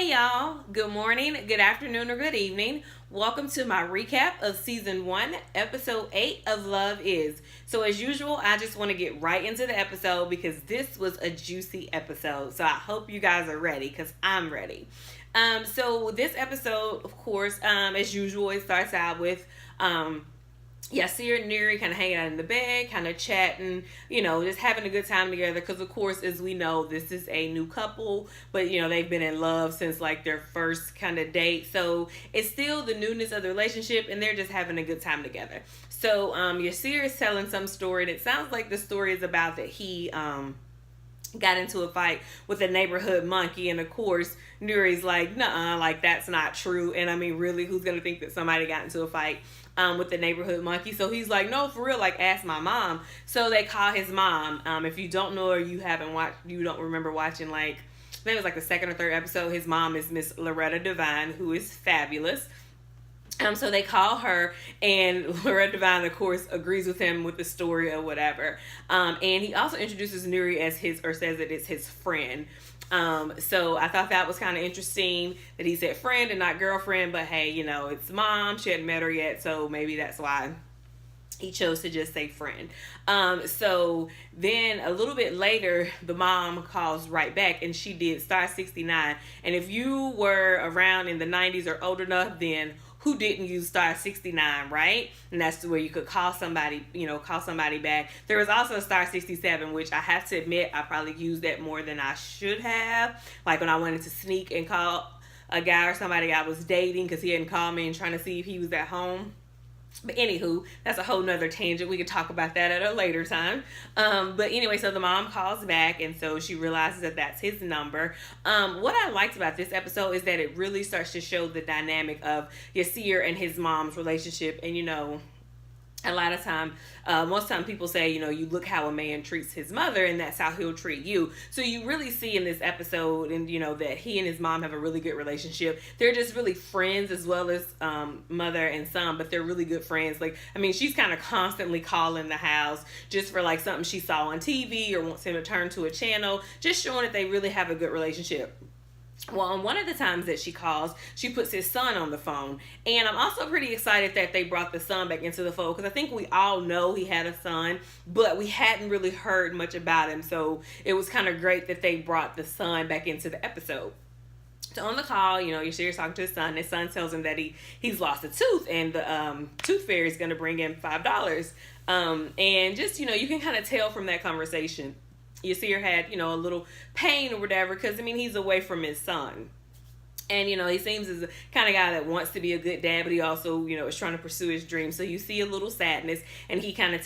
Hey y'all, good morning, good afternoon, or good evening. Welcome to my recap of season 1, episode 8 of Love Is. So, as usual, I just want to get right into the episode because this was a juicy episode. So, I hope you guys are ready because I'm ready. So this episode, of course, as usual, it starts out with Yasir and Nuri kind of hanging out in the bed, kind of chatting, just having a good time together. Because, of course, as we know, this is a new couple, but, they've been in love since like their first kind of date. So it's still the newness of the relationship, and they're just having a good time together. So Yasir is telling some story, and it sounds like the story is about that he got into a fight with a neighborhood monkey, and of course Nuri's like, nuh-uh, like that's not true. And I mean, really, who's gonna think that somebody got into a fight with the neighborhood monkey? So he's like, no, for real, like ask my mom. So they call his mom. If you don't know, or you haven't watched, you don't remember watching, like I think it was like the second or third episode, his mom is Miss Loretta Devine, who is fabulous. So they call her, and Loretta Devine, of course, agrees with him with the story or whatever. And he also introduces Nuri as his, or says that it's his friend. So I thought that was kind of interesting that he said friend and not girlfriend, but hey, it's mom. She hadn't met her yet, so maybe that's why he chose to just say friend. So then a little bit later, the mom calls right back, and she did star 69. And if you were around in the 90s or old enough, then who didn't use star 69, right? And that's where you could call somebody, call somebody back. There was also a star 67, which I have to admit, I probably used that more than I should have. Like when I wanted to sneak and call a guy or somebody I was dating because he hadn't called me and trying to see if he was at home. But anywho, that's a whole nother tangent. We could talk about that at a later time. But anyway, so the mom calls back, and so she realizes that that's his number. What I liked about this episode is that it really starts to show the dynamic of Yasir and his mom's relationship. And a lot of time, most time people say, you look how a man treats his mother, and that's how he'll treat you. So you really see in this episode, and that he and his mom have a really good relationship. They're just really friends as well as mother and son, but they're really good friends. Like, I mean, she's kind of constantly calling the house just for like something she saw on TV or wants him to turn to a channel, just showing that they really have a good relationship. Well, on one of the times that she calls, she puts his son on the phone. And I'm also pretty excited that they brought the son back into the fold, because I think we all know he had a son, but we hadn't really heard much about him. So it was kind of great that they brought the son back into the episode. So on the call, Yashir's talking to his son. His son tells him that he's lost a tooth, and the tooth fairy is going to bring him $5. And just, you can kind of tell from that conversation, Yasir had, a little pain or whatever, because, I mean, he's away from his son. And, he seems as the kind of guy that wants to be a good dad, but he also, is trying to pursue his dreams. So you see a little sadness, and he tells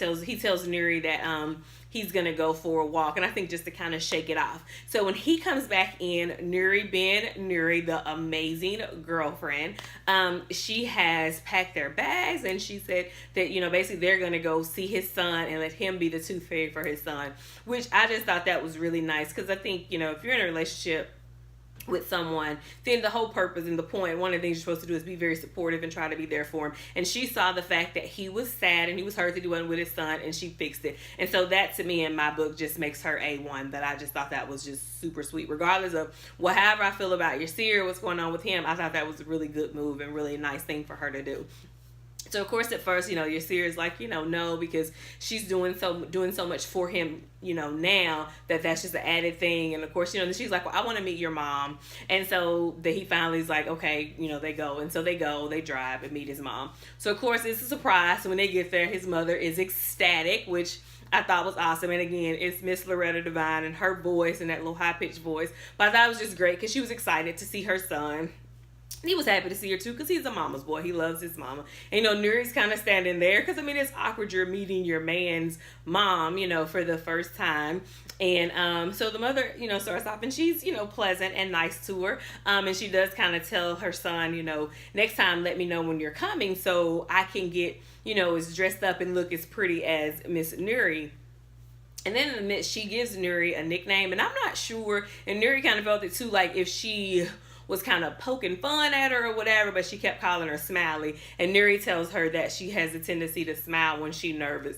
Nuri that he's going to go for a walk. And I think just to kind of shake it off. So when he comes back in, Nuri, the amazing girlfriend, she has packed their bags, and she said that, basically they're going to go see his son and let him be the tooth fairy for his son, which I just thought that was really nice. Because I think, if you're in a relationship with someone, then the whole purpose and the point, one of the things you're supposed to do is be very supportive and try to be there for him. And she saw the fact that he was sad and he was hurt that he wasn't with his son, and she fixed it. And so that, to me, in my book, just makes her A1. That I just thought that was just super sweet, regardless of however I feel about Yasir, what's going on with him. I thought that was a really good move and really a nice thing for her to do. So of course at first, Yasir is like, no, because she's doing so much for him, now that's just an added thing. And of course, she's like, well, I want to meet your mom. And so that he finally is like, okay, they go. And so they drive and meet his mom. So of course it's a surprise. So when they get there, his mother is ecstatic, which I thought was awesome. And again, it's Miss Loretta Devine and her voice and that little high-pitched voice. But I thought it was just great because she was excited to see her son. He was happy to see her too, because he's a mama's boy. He loves his mama. And Nuri's kind of standing there because, I mean, it's awkward. You're meeting your man's mom, for the first time. And so the mother, starts off, and she's, pleasant and nice to her. And she does kind of tell her son, next time let me know when you're coming so I can get, as dressed up and look as pretty as Miss Nuri. And then in the midst, she gives Nuri a nickname, and I'm not sure, and Nuri kind of felt it too, like if she was kind of poking fun at her or whatever, but she kept calling her Smiley. And Nuri tells her that she has a tendency to smile when she's nervous.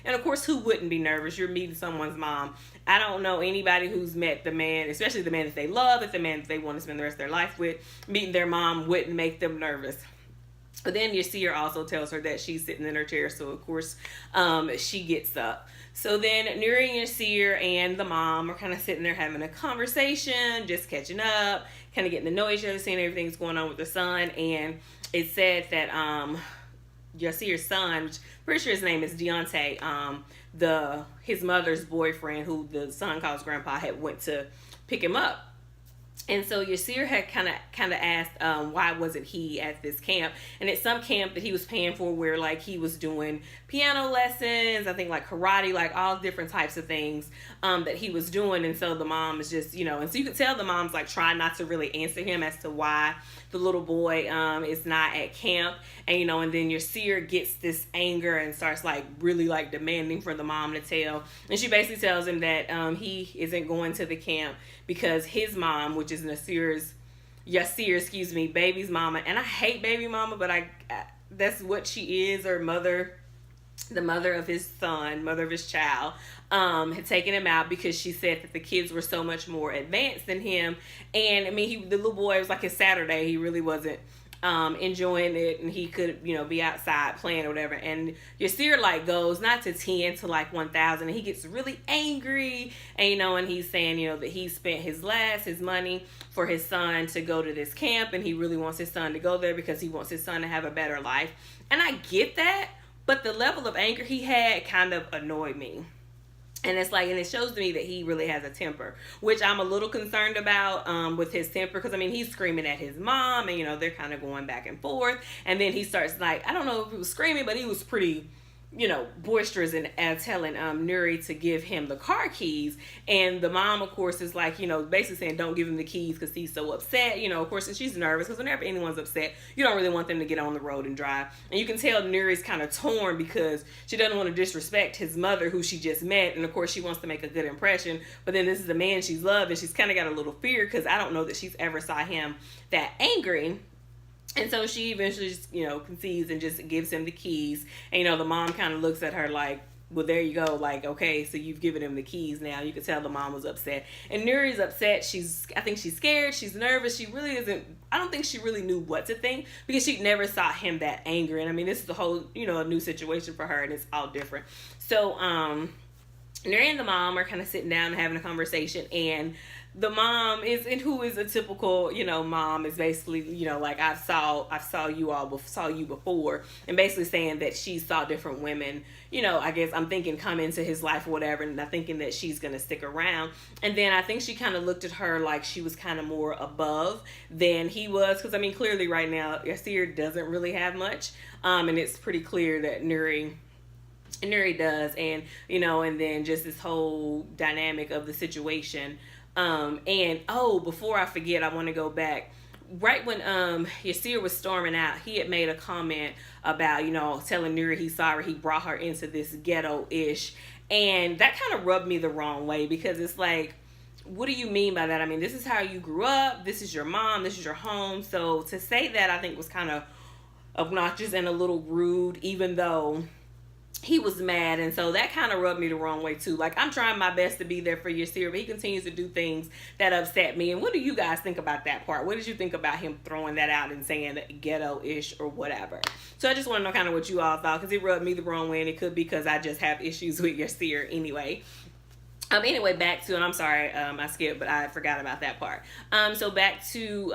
And of course, who wouldn't be nervous? You're meeting someone's mom. I don't know anybody who's met the man, especially the man that they love, if the man that they want to spend the rest of their life with, meeting their mom wouldn't make them nervous. But then Yasir also tells her that she's sitting in her chair, so of course she gets up. So then Nuri and Yasir and the mom are kind of sitting there having a conversation, just catching up, kind of getting to know each other, seeing everything's going on with the son. And it said that Yasir's son, which I'm pretty sure his name is Deontay, his mother's boyfriend, who the son calls grandpa, had went to pick him up. And so Yasir had kind of asked why wasn't he at this camp, and it's some camp that he was paying for where like he was doing piano lessons, I think like karate, like all different types of things that he was doing. And so the mom is just, and so you could tell the mom's like trying not to really answer him as to why the little boy is not at camp. And and then Yasir gets this anger and starts like really like demanding for the mom to tell. And she basically tells him that he isn't going to the camp because his mom, which is Yasir, baby's mama, and I hate baby mama, but that's what she is, or mother, the mother of his son, mother of his child, had taken him out because she said that the kids were so much more advanced than him. And I mean, the little boy, it was like his Saturday, he really wasn't enjoying it, and he could be outside playing or whatever. And Yasir like goes not to 10 to like 1,000, and he gets really angry, and and he's saying that he spent his money for his son to go to this camp, and he really wants his son to go there because he wants his son to have a better life. And I get that, but the level of anger he had kind of annoyed me. And it's like, and it shows to me that he really has a temper, which I'm a little concerned about with his temper. Because, I mean, he's screaming at his mom, and, they're kind of going back and forth. And then he starts, like, I don't know if he was screaming, but he was pretty, boisterous and telling Nuri to give him the car keys. And the mom, of course, is like, basically saying don't give him the keys because he's so upset. Of course, and she's nervous because whenever anyone's upset, you don't really want them to get on the road and drive. And you can tell Nuri's kind of torn because she doesn't want to disrespect his mother, who she just met. And, of course, she wants to make a good impression. But then this is the man she's loved, and she's kind of got a little fear because I don't know that she's ever saw him that angry. And so she eventually just, concedes and just gives him the keys. And, the mom kind of looks at her like, well, there you go. Like, okay, so you've given him the keys now. You could tell the mom was upset. And Nuri's upset. I think she's scared. She's nervous. She really isn't. I don't think she really knew what to think because she never saw him that angry. And I mean, this is the whole, a new situation for her, and it's all different. So, Nuri and the mom are kind of sitting down and having a conversation, and the mom who is a typical, mom, is basically, like I saw you before, and basically saying that she saw different women, I guess I'm thinking come into his life or whatever, and I'm thinking that she's gonna stick around. And then I think she kind of looked at her like she was kind of more above than he was, because I mean clearly right now Yasir doesn't really have much, and it's pretty clear that Nuri does, and and then just this whole dynamic of the situation. And before I forget, I want to go back. Right when Yasir was storming out, he had made a comment about, telling Nuri he's sorry he brought her into this ghetto-ish. And that kind of rubbed me the wrong way, because it's like, what do you mean by that? I mean, this is how you grew up. This is your mom. This is your home. So to say that, I think was kind of obnoxious and a little rude, even though he was mad. And so that kind of rubbed me the wrong way too. Like, I'm trying my best to be there for Yasir, but he continues to do things that upset me. And what do you guys think about that part? What did you think about him throwing that out and saying ghetto-ish or whatever? So I just want to know kind of what you all thought, because it rubbed me the wrong way, and it could be because I just have issues with Yasir anyway. Anyway, back to, and I'm sorry, I skipped, but I forgot about that part. So back to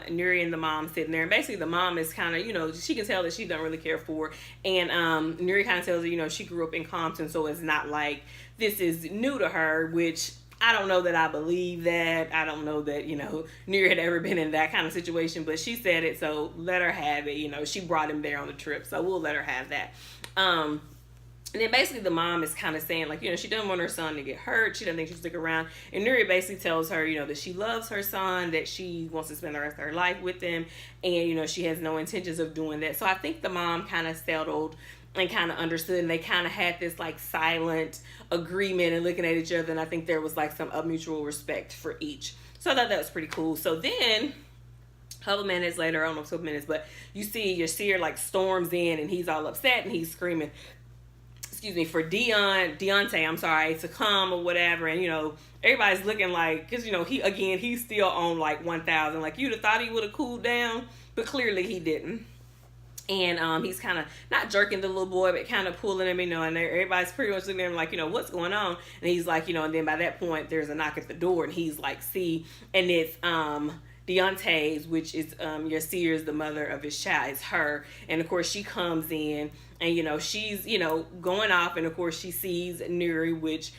Nuri and the mom sitting there, and basically the mom is kind of, she can tell that she doesn't really care for her, and Nuri kind of tells her, she grew up in Compton, so it's not like this is new to her, which I don't know that I believe that. I don't know that, Nuri had ever been in that kind of situation, but she said it, so let her have it. She brought him there on the trip, so we'll let her have that. And then basically the mom is kind of saying, like, she doesn't want her son to get hurt. She doesn't think she'll stick around. And Nuri basically tells her, that she loves her son, that she wants to spend the rest of her life with him. And, she has no intentions of doing that. So I think the mom kind of settled and kind of understood. And they kind of had this, like, silent agreement and looking at each other. And I think there was, like, some mutual respect for each. So I thought that was pretty cool. So then a couple minutes later, I don't know, 2 minutes, but you see Yasir like storms in and he's all upset and he's screaming, excuse me, for Deontay, I'm sorry, to come or whatever. And, everybody's looking like, because, he's still on like 1,000. Like, you'd have thought he would have cooled down, but clearly he didn't. And he's kind of not jerking the little boy, but kind of pulling him, and everybody's pretty much looking at him like, what's going on? And he's like, and then by that point, there's a knock at the door, and he's like, see, and it's Deontay's, which is Yasir's, the mother of his child, it's her. And of course, she comes in, and, she's, going off, and of course, she sees Nuri, which,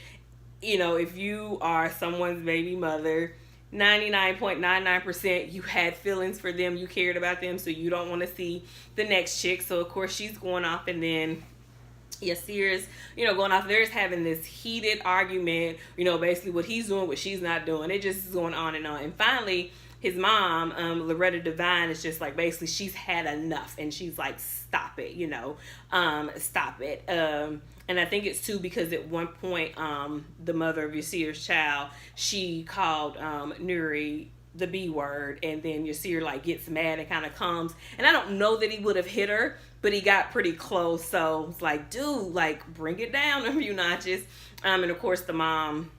if you are someone's baby mother, 99.99% you had feelings for them, you cared about them, so you don't want to see the next chick. So of course she's going off, and then Yasir's, going off. They're just having this heated argument, basically what he's doing, what she's not doing. It just is going on. And finally, his mom, Loretta Devine, is just like, basically she's had enough, and she's like, stop it, stop it. And I think it's too because at one point, the mother of Yasir's child, she called Nuri the B word, and then Yasir like gets mad and kind of comes. And I don't know that he would have hit her, but he got pretty close. So it's like, dude, like bring it down a few notches. And of course the mom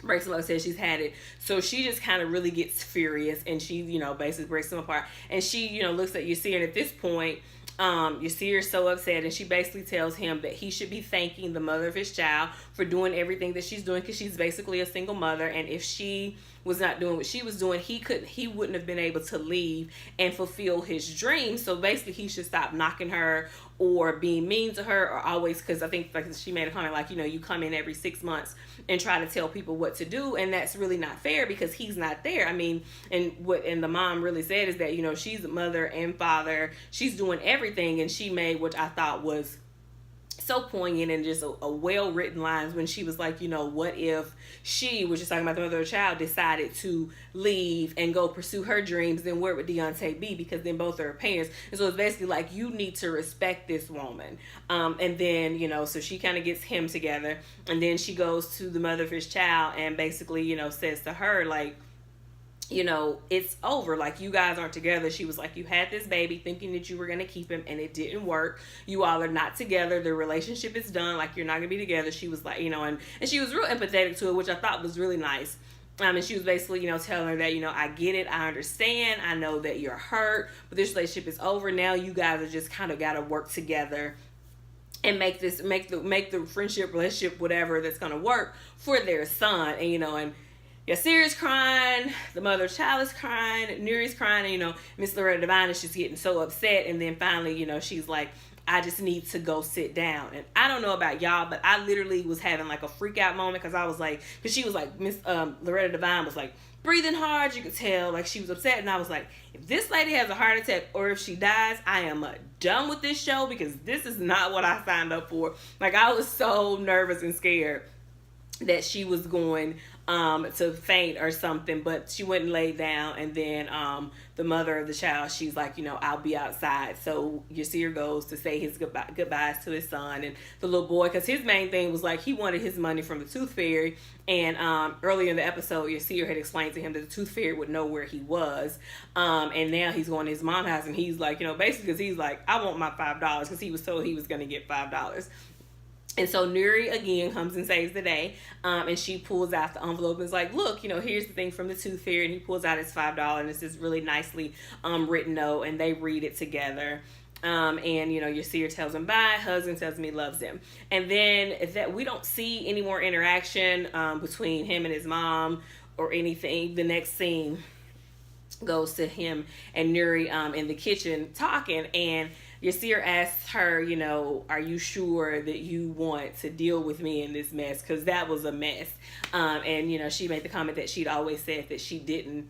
breaks him up, says she's had it. So she just kind of really gets furious, and she, basically breaks him apart. And she, looks at Yasir, and at this point, Yasir is so upset, and she basically tells him that he should be thanking the mother of his child for doing everything that she's doing, because she's basically a single mother, and if she was not doing what she was doing, he wouldn't have been able to leave and fulfill his dream. So basically he should stop knocking her or being mean to her, or always, because I think like she made a comment like, you come in every 6 months and try to tell people what to do, and that's really not fair because he's not there. I mean, and the mom really said is that, she's a mother and father, she's doing everything, and she made, which I thought was so poignant and just a well-written lines when she was like, what if she was just talking about the mother of the child, decided to leave and go pursue her dreams, then where would Deontay be? Because then both are her parents. And so it's basically like, you need to respect this woman. And then, so she kind of gets him together, and then she goes to the mother of his child and basically, says to her, like, it's over. Like, you guys aren't together. She was like, you had this baby thinking that you were going to keep him, and it didn't work. You all are not together. The relationship is done. Like, you're not going to be together. She was like, and she was real empathetic to it, which I thought was really nice. And she was basically, telling her that, I get it. I understand. I know that you're hurt, but this relationship is over. Now you guys are just kind of got to work together and make the friendship, relationship, whatever, that's going to work for their son. And, and Yasir is crying, the mother of child is crying, Nuri's crying, and, Miss Loretta Devine is just getting so upset. And then finally, she's like, I just need to go sit down. And I don't know about y'all, but I literally was having like a freak out moment, because I was like, because she was like, Miss Loretta Devine was like breathing hard. You could tell like she was upset. And I was like, if this lady has a heart attack or if she dies, I am done with this show, because this is not what I signed up for. Like, I was so nervous and scared that she was going to faint or something, but she went and laid down. And then the mother of the child, she's like, I'll be outside. So Yasir goes to say his goodbyes to his son and the little boy, because his main thing was like, he wanted his money from the Tooth Fairy. And earlier in the episode, Yasir had explained to him that the Tooth Fairy would know where he was. And now he's going to his mom's house, and he's like, basically, because he's like, I want my $5, because he was told he was going to get $5. And so Nuri again comes and saves the day, and she pulls out the envelope and is like, look, here's the thing from the Tooth Fairy. And he pulls out his $5, and it's this really nicely written note, and they read it together. And Yasir tells him bye, hugs him, tells him he loves him. And then that we don't see any more interaction between him and his mom or anything. The next scene goes to him and Nuri in the kitchen talking, and Yasir asks her, are you sure that you want to deal with me in this mess? Because that was a mess. And, she made the comment that she'd always said that she didn't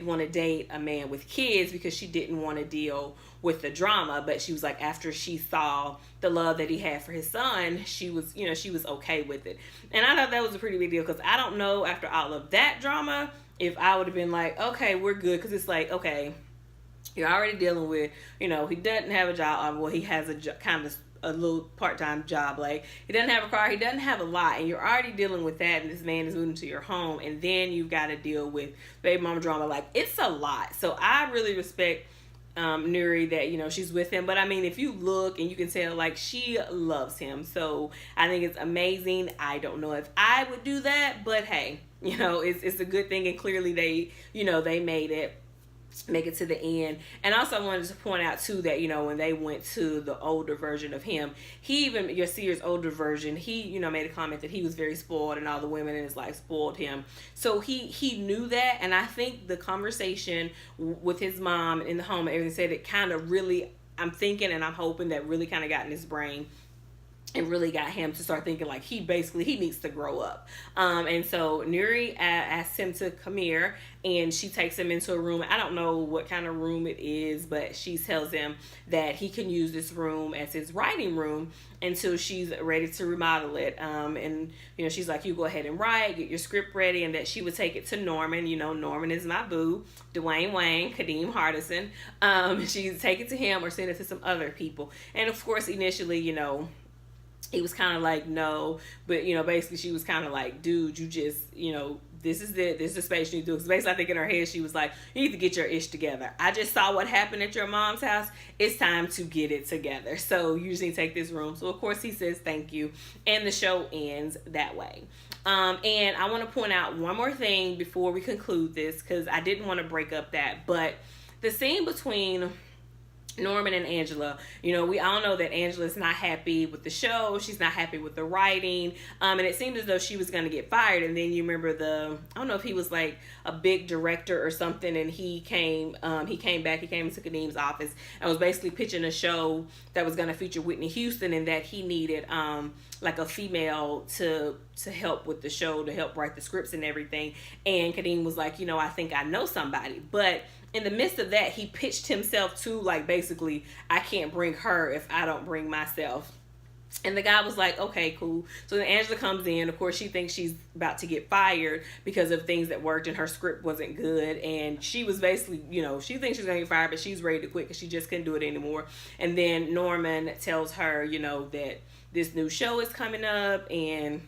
want to date a man with kids because she didn't want to deal with the drama. But she was like, after she saw the love that he had for his son, she was okay with it. And I thought that was a pretty big deal, because I don't know, after all of that drama, if I would have been like, okay, we're good. Because it's like, okay, you're already dealing with, he doesn't have a job. Well, he has a kind of a little part-time job. Like, he doesn't have a car, he doesn't have a lot, and you're already dealing with that, and this man is moving to your home, and then you've got to deal with baby mama drama. Like, it's a lot. So I really respect Nuri that, you know, she's with him. But I mean, if you look and you can tell, like, she loves him. So I think it's amazing. I don't know if I would do that, but hey, you know, it's a good thing, and clearly they, you know, they make it to the end. And also I wanted to point out too that, you know, when they went to the older version of him, he even, Yasir's older version, he, you know, made a comment that he was very spoiled and all the women in his life spoiled him. So he knew that, and I think the conversation with his mom in the home and everything said it kind of really, I'm thinking and I'm hoping that really kind of got in his brain and really got him to start thinking like he needs to grow up. And so Nuri asked him to come here, and she takes him into a room. I don't know what kind of room it is, but she tells him that he can use this room as his writing room until she's ready to remodel it. And, you know, she's like, you go ahead and write, get your script ready, and that she would take it to Norman. You know, Norman is my boo, Dwayne Wayne, Kadeem Hardison. She'd take it to him or send it to some other people. And of course, initially, you know, he was kind of like, no, but, you know, basically she was kind of like, dude, you just, you know, this is the space you need to do. Because basically I think in her head she was like, you need to get your ish together. I just saw what happened at your mom's house. It's time to get it together. So you just need to take this room. So of course he says thank you, and the show ends that way. And I want to point out one more thing before we conclude this, because I didn't want to break up that, but the scene between Norman and Angela, you know, we all know that Angela's not happy with the show. She's not happy with the writing. And it seemed as though she was going to get fired. And then you remember I don't know if he was like a big director or something, and he came into Kadeem's office and was basically pitching a show that was going to feature Whitney Houston, and that he needed like a female to help with the show, to help write the scripts and everything. And Kadeem was like, you know, I think I know somebody. But in the midst of that, he pitched himself to, like, basically, I can't bring her if I don't bring myself. And the guy was like, okay, cool. So then Angela comes in. Of course, she thinks she's about to get fired because of things that worked and her script wasn't good. And she was basically, you know, she thinks she's going to get fired, but she's ready to quit because she just couldn't do it anymore. And then Norman tells her, you know, that this new show is coming up, and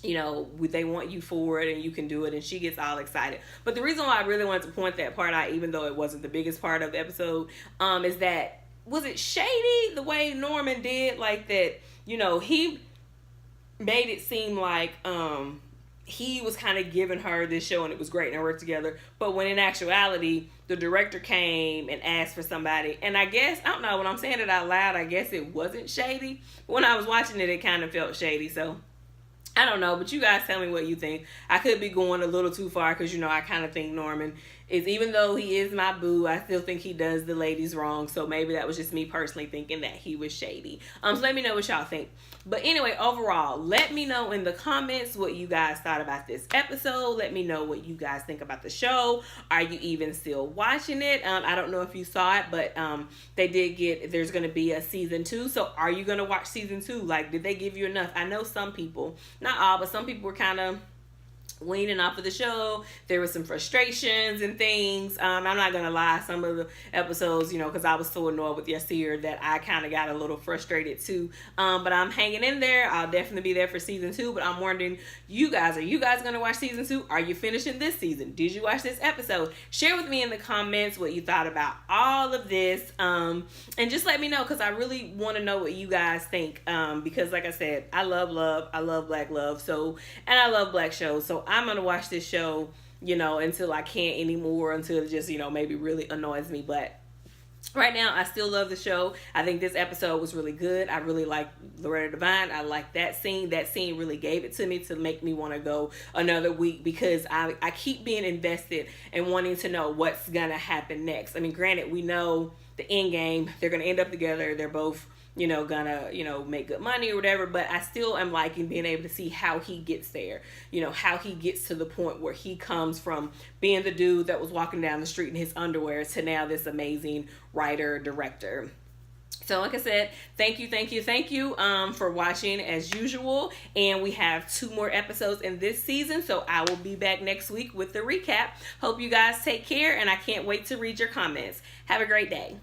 you know, they want you for it and you can do it, and she gets all excited. But the reason why I really wanted to point that part out, even though it wasn't the biggest part of the episode, is that, was it shady the way Norman did? Like that, you know, he made it seem like he was kind of giving her this show and it was great and they worked together. But when in actuality, the director came and asked for somebody. And I guess, I don't know, when I'm saying it out loud, I guess it wasn't shady. But when I was watching it, it kind of felt shady. So I don't know, but you guys tell me what you think. I could be going a little too far because, you know, I kind of think Norman is, even though he is my boo, I still think he does the ladies wrong. So maybe that was just me personally thinking that he was shady. So let me know what y'all think. But anyway, overall, let me know in the comments what you guys thought about this episode. Let me know what you guys think about the show. Are you even still watching it? I don't know if you saw it, but there's going to be a season 2. So are you going to watch season 2? Like, did they give you enough? I know some people, not all, but some people were kind of weaning off of the show. There were some frustrations and things. I'm not gonna lie, some of the episodes, you know, because I was so annoyed with Yasir that I kind of got a little frustrated too. But I'm hanging in there. I'll definitely be there for season 2. But I'm wondering, are you guys gonna watch season 2? Are you finishing this season? Did you watch this episode? Share with me in the comments what you thought about all of this, and just let me know, because I really want to know what you guys think, because like I said, I love black love, so, and I love black shows, so I'm gonna watch this show, you know, until I can't anymore, until it just, you know, maybe really annoys me. But right now, I still love the show. I think this episode was really good. I really like Loretta Devine. I like that scene. That scene really gave it to me to make me want to go another week, because I keep being invested and wanting to know what's gonna happen next. I mean, granted, we know the end game. They're gonna end up together. They're both, you know, gonna, you know, make good money or whatever, but I still am liking being able to see how he gets there, you know, how he gets to the point where he comes from being the dude that was walking down the street in his underwear to now this amazing writer, director. So like I said, thank you for watching as usual, and we have 2 more episodes in this season, so I will be back next week with the recap. Hope you guys take care, and I can't wait to read your comments. Have a great day.